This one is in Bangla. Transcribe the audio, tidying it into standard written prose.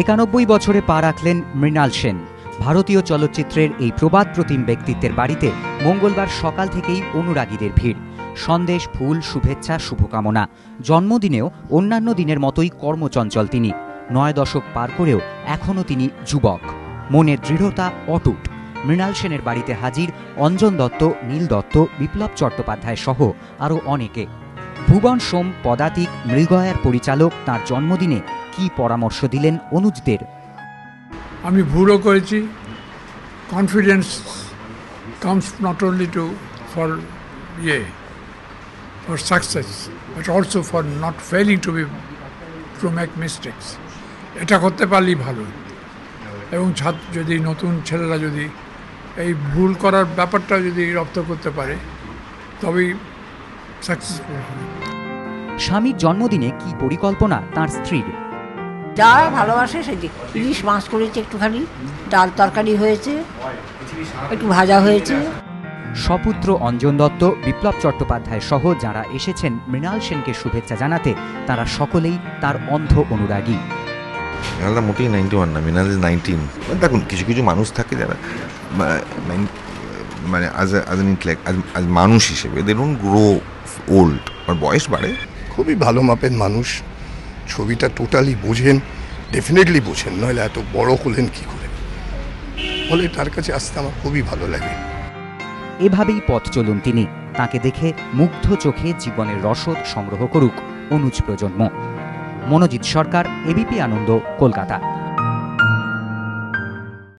91 বছরে পা রাখলেন মৃণাল সেন। ভারতীয় চলচ্চিত্রের এই প্রবাদ প্রতিম ব্যক্তিত্বের বাড়িতে মঙ্গলবার সকাল থেকেই অনুরাগীদের ভিড়। সন্দেশ, ফুল, শুভেচ্ছা, শুভকামনা। জন্মদিনেও অন্যান্য দিনের মতোই কর্মচঞ্চল তিনি। 9 দশক পার করেও এখনও তিনি যুবক। মনের দৃঢ়তা অটুট। মৃণাল সেনের বাড়িতে হাজির অঞ্জন দত্ত, নীল দত্ত, বিপ্লব চট্টোপাধ্যায় সহ আরও অনেকে। ভুবন সোম পদাতিক, মৃগয়ার পরিচালক তাঁর জন্মদিনে কি পরামর্শ দিলেন অনুজদের? আমি ভুলও করেছি। Confidence comes not only for success but also for not failing to make mistakes. এটা করতে পারলেই ভালো। এবং যদি নতুন ছেলেরা যদি এই ভুল করার ব্যাপারটা যদি রপ্ত করতে পারে তবেই সাকসেসফুল হবে। স্বামীর জন্মদিনে কি পরিকল্পনা তাঁর স্ত্রীর? যা ভালোবাসে সেটি। ইলিশ মাছ করেছে, একটুখানি ডাল তরকারি হয়েছে, একটু ভাজা হয়েছে। সপুত্র অঞ্জন দত্ত, বিপ্লব চট্টোপাধ্যায় সহ যারা এসেছেন মৃণাল সেনকে শুভেচ্ছা জানাতে, তারা সকলেই তার অন্ধ অনুরাগী। মৃণালদা মোটেই 91 না, মৃণাল 19। দেখুন, কিছু কিছু মানুষ থাকে যারা মানে আজ মানুষ হিসেবে দে ডোন্ট গ্রো ওল্ড, আর বয়স বাড়ে। খুবই ভালো মাপের মানুষ, ছবিটা টোটালি বোঝেন, ডেফিনেটলি বোঝেন, নইলে এত বড় হলেন কি করে। ফলে তার কাছে আসতে আমার খুবই ভালো লাগে। এভাবেই পথ চলুন তিনি। তাকে দেখে মুগ্ধ চোখে জীবনের রসদ সংগ্রহ করুক অনুজ প্রজন্ম। মনোজিৎ সরকার, এবিপি আনন্দ, কলকাতা।